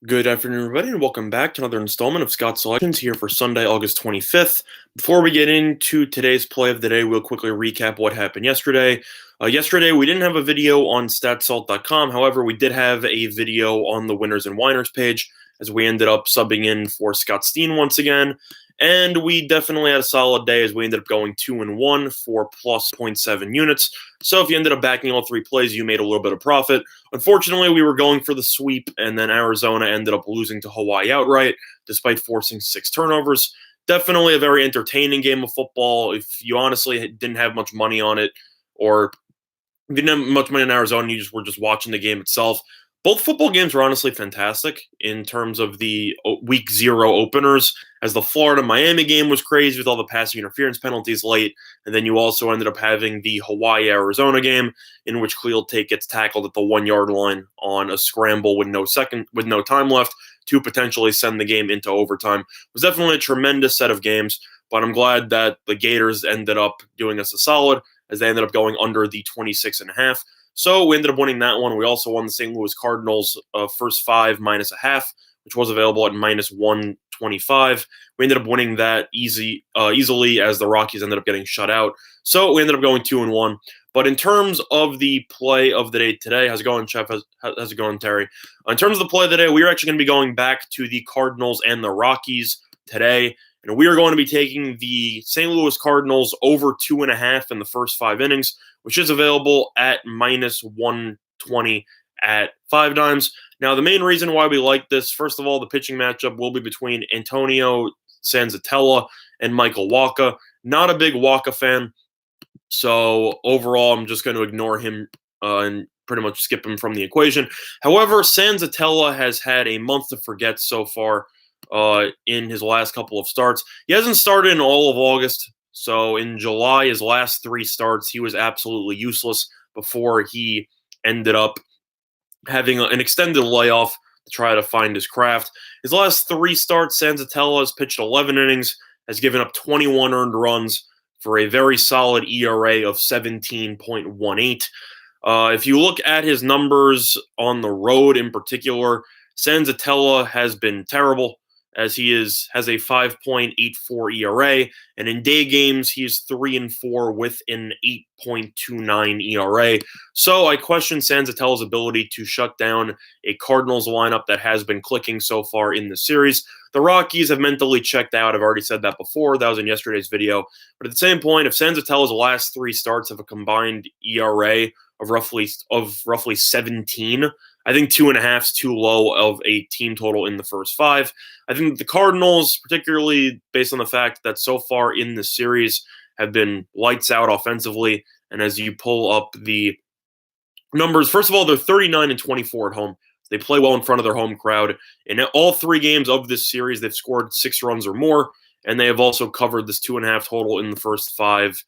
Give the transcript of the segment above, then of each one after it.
Good afternoon, everybody, and welcome back to another installment of Scott's Selections here for Sunday, August 25th. Before we get into today's play of the day, we'll quickly recap what happened yesterday. Yesterday, we didn't have a video on statsalt.com. However, we did have a video on the Winners and Whiners page as we ended up subbing in for Scott Steen once again. And we definitely had a solid day as we ended up going 2-1 for plus zero point 0.7 units. So if you ended up backing all three plays, you made a little bit of profit. Unfortunately, we were going for the sweep, and then Arizona ended up losing to Hawaii outright, despite forcing 6 turnovers. Definitely a very entertaining game of football. If you honestly didn't have much money on it, or didn't have much money in Arizona, you just were just watching the game itself. Both football games were honestly fantastic in terms of the week 0 openers, as the Florida-Miami game was crazy with all the passing interference penalties late, and then you also ended up having the Hawaii-Arizona game in which Khalil Tate gets tackled at the 1-yard line on a scramble with no time left to potentially send the game into overtime. It was definitely a tremendous set of games, but I'm glad that the Gators ended up doing us a solid as they ended up going under the 26.5. So we ended up winning that one. We also won the St. Louis Cardinals first 5 minus a half, which was available at minus 125. We ended up winning that easily as the Rockies ended up getting shut out. So we ended up going 2-1. But in terms of the play of the day today, how's it going, Chef? How's it going, Terry? In terms of the play of the day, we are actually going to be going back to the Cardinals and the Rockies today. And we are going to be taking the St. Louis Cardinals over 2.5 in the first 5 innings, which is available at minus 120 at 5 dimes. Now, the main reason why we like this, first of all, the pitching matchup will be between Antonio Sanzatella and Michael Wacha. Not a big Wacha fan, so overall, I'm just going to ignore him and pretty much skip him from the equation. However, Sanzatella has had a month to forget so far in his last couple of starts. He hasn't started in all of August, so in July, his last 3 starts, he was absolutely useless before he ended up having an extended layoff to try to find his craft. His last 3 starts, Sanzatella has pitched 11 innings, has given up 21 earned runs for a very solid ERA of 17.18. If you look at his numbers on the road in particular, Sanzatella has been terrible, as he has a 5.84 ERA, and in day games he is 3-4 with an 8.29 ERA. So I question Sanzatella's ability to shut down a Cardinals lineup that has been clicking so far in the series. The Rockies have mentally checked out. I've already said that before. That was in yesterday's video. But at the same point, if Sanzatella's last 3 starts have a combined ERA of roughly 17, I think 2.5 is too low of a team total in the first 5. I think the Cardinals, particularly based on the fact that so far in the series have been lights out offensively, and as you pull up the numbers, first of all, they're 39-24 at home. They play well in front of their home crowd. In all 3 games of this series, they've scored 6 runs or more, and they have also covered this 2.5 total in the first 5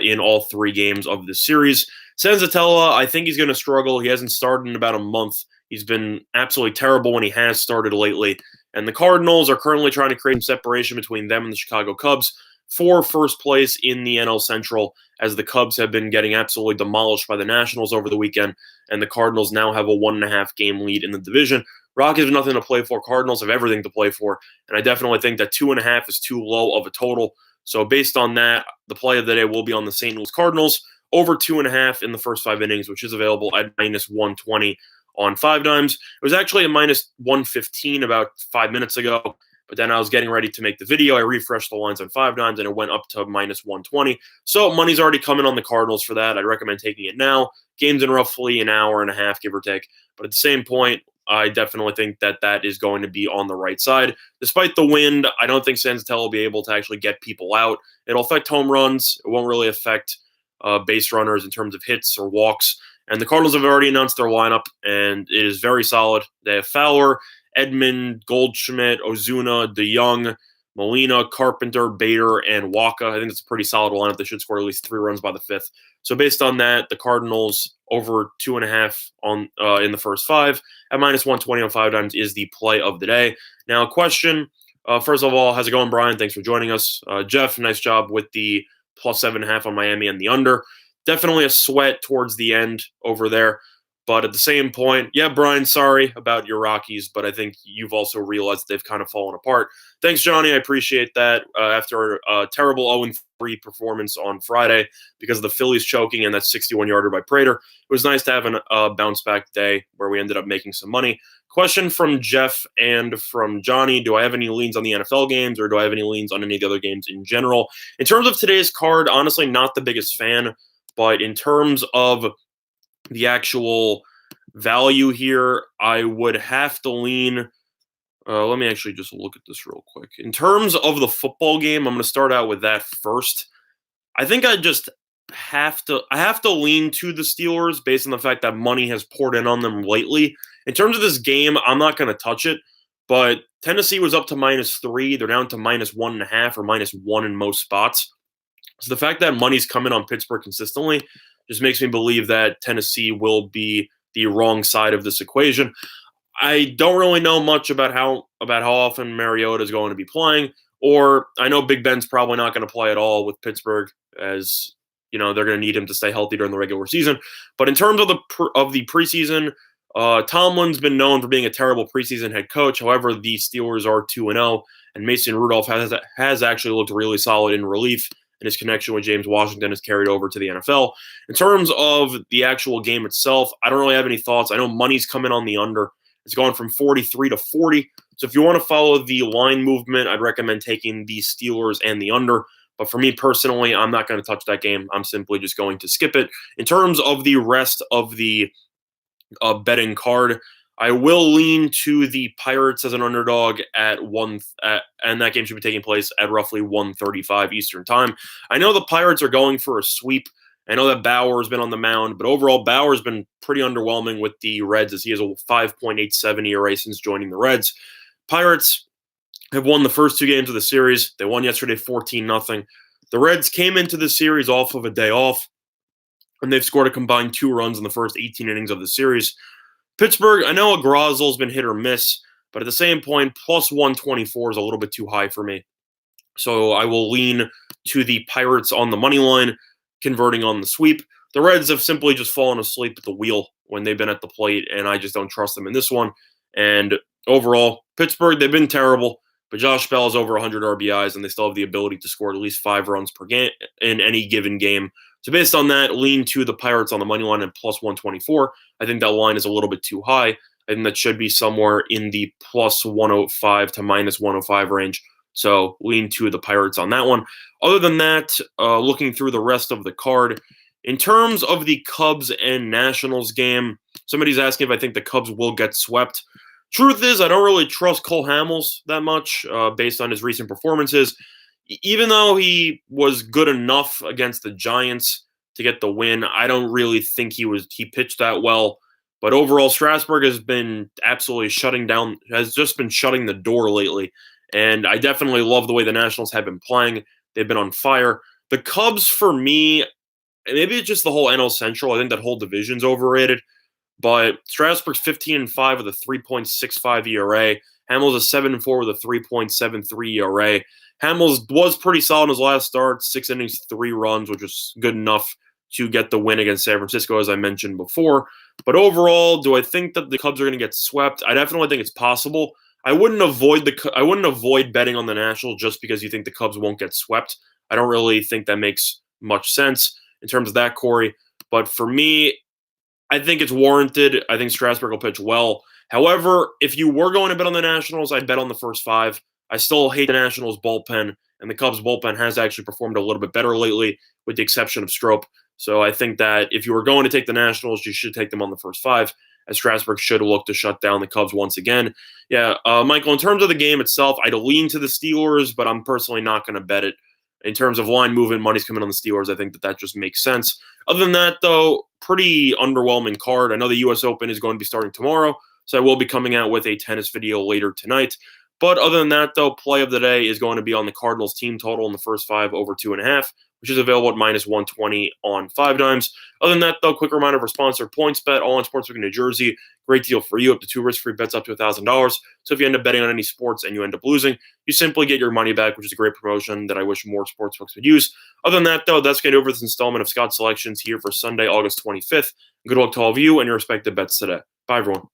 in all 3 games of the series. Sanzatella, I think he's going to struggle. He hasn't started in about a month. He's been absolutely terrible when he has started lately. And the Cardinals are currently trying to create some separation between them and the Chicago Cubs for first place in the NL Central, as the Cubs have been getting absolutely demolished by the Nationals over the weekend, and the Cardinals now have a 1.5 game lead in the division. Rockies have nothing to play for. Cardinals have everything to play for, and I definitely think that 2.5 is too low of a total. So based on that, the play of the day will be on the St. Louis Cardinals over 2.5 in the first 5 innings, which is available at minus 120 on 5 dimes. It was actually a minus 115 about 5 minutes ago, but then I was getting ready to make the video. I refreshed the lines on 5 dimes, and it went up to minus 120. So money's already coming on the Cardinals for that. I'd recommend taking it now. Game's in roughly an hour and a half, give or take. But at the same point, I definitely think that that is going to be on the right side. Despite the wind, I don't think Sanzatella will be able to actually get people out. It'll affect home runs. It won't really affect base runners in terms of hits or walks. And the Cardinals have already announced their lineup, and it is very solid. They have Fowler, Edman, Goldschmidt, Ozuna, DeYoung, Molina, Carpenter, Bader, and Wacha. I think it's a pretty solid lineup. They should score at least 3 runs by the 5th. So based on that, the Cardinals over 2.5 on in the first 5 at minus 120 on 5 dimes is the play of the day. Now, question. First of all, how's it going, Brian? Thanks for joining us. Jeff, nice job with the plus 7.5 on Miami and the under. Definitely a sweat towards the end over there. But at the same point, yeah, Brian, sorry about your Rockies, but I think you've also realized they've kind of fallen apart. Thanks, Johnny. I appreciate that. After a terrible 0-3 performance on Friday because of the Phillies choking and that 61-yarder by Prater, it was nice to have a bounce-back day where we ended up making some money. Question from Jeff and from Johnny, do I have any leans on the NFL games or do I have any leans on any of the other games in general? In terms of today's card, honestly, not the biggest fan, but in terms of the actual value here, I would have to lean. Let me actually just look at this real quick. In terms of the football game, I'm going to start out with that first. I think I just have to lean to the Steelers based on the fact that money has poured in on them lately. In terms of this game, I'm not going to touch it, but Tennessee was up to -3. They're down to -1.5 or -1 in most spots. So the fact that money's coming on Pittsburgh consistently just makes me believe that Tennessee will be the wrong side of this equation. I don't really know much about how often Mariota is going to be playing, or I know Big Ben's probably not going to play at all with Pittsburgh, as you know they're going to need him to stay healthy during the regular season. But in terms of the preseason, Tomlin's been known for being a terrible preseason head coach. However, the Steelers are 2-0, and Mason Rudolph has actually looked really solid in relief, and his connection with James Washington has carried over to the NFL. In terms of the actual game itself, I don't really have any thoughts. I know money's coming on the under. It's gone from 43 to 40. So if you want to follow the line movement, I'd recommend taking the Steelers and the under. But for me personally, I'm not going to touch that game. I'm simply just going to skip it. In terms of the rest of the betting card, I will lean to the Pirates as an underdog at and that game should be taking place at roughly 1:35 Eastern time. I know the Pirates are going for a sweep. I know that Bauer's been on the mound, but overall Bauer's been pretty underwhelming with the Reds as he has a 5.87 ERA since joining the Reds. Pirates have won the first two games of the series. They won yesterday 14-0. The Reds came into the series off of a day off, and they've scored a combined 2 runs in the first 18 innings of the series. Pittsburgh, I know Agrazal's been hit or miss, but at the same point, plus 124 is a little bit too high for me. So I will lean to the Pirates on the money line, converting on the sweep. The Reds have simply just fallen asleep at the wheel when they've been at the plate, and I just don't trust them in this one. And overall, Pittsburgh, they've been terrible, but Josh Bell has over 100 RBIs, and they still have the ability to score at least 5 runs per game in any given game. So based on that, lean to the Pirates on the money line at plus 124. I think that line is a little bit too high. I think that should be somewhere in the plus 105 to minus 105 range. So lean to the Pirates on that one. Other than that, looking through the rest of the card, in terms of the Cubs and Nationals game, somebody's asking if I think the Cubs will get swept. Truth is, I don't really trust Cole Hamels that much based on his recent performances. Even though he was good enough against the Giants to get the win, I don't really think he pitched that well. But overall, Strasburg has been absolutely shutting the door lately. And I definitely love the way the Nationals have been playing. They've been on fire. The Cubs, for me, maybe it's just the whole NL Central. I think that whole division's overrated. But Strasburg's 15-5 with a 3.65 ERA. Hamels is 7-4 with a 3.73 ERA. Hamels was pretty solid in his last start, 6 innings, 3 runs, which was good enough to get the win against San Francisco, as I mentioned before. But overall, do I think that the Cubs are going to get swept? I definitely think it's possible. I wouldn't avoid betting on the Nationals just because you think the Cubs won't get swept. I don't really think that makes much sense in terms of that, Corey. But for me, I think it's warranted. I think Strasburg will pitch well. However, if you were going to bet on the Nationals, I'd bet on the first 5. I still hate the Nationals bullpen, and the Cubs bullpen has actually performed a little bit better lately, with the exception of Strop. So I think that if you were going to take the Nationals, you should take them on the first 5, as Strasburg should look to shut down the Cubs once again. Yeah, Michael, in terms of the game itself, I'd lean to the Steelers, but I'm personally not going to bet it. In terms of line movement, money's coming on the Steelers. I think that just makes sense. Other than that, though, pretty underwhelming card. I know the U.S. Open is going to be starting tomorrow, so I will be coming out with a tennis video later tonight. But other than that, though, play of the day is going to be on the Cardinals team total in the first 5 over 2.5. which is available at -120 on 5 dimes. Other than that, though, quick reminder of our sponsor, PointsBet, all in sportsbook in New Jersey. Great deal for you, up to 2 risk-free bets up to $1,000. So if you end up betting on any sports and you end up losing, you simply get your money back, which is a great promotion that I wish more sportsbooks would use. Other than that, though, that's going to do it for this installment of Scott's Selections here for Sunday, August 25th. Good luck to all of you and your respective bets today. Bye, everyone.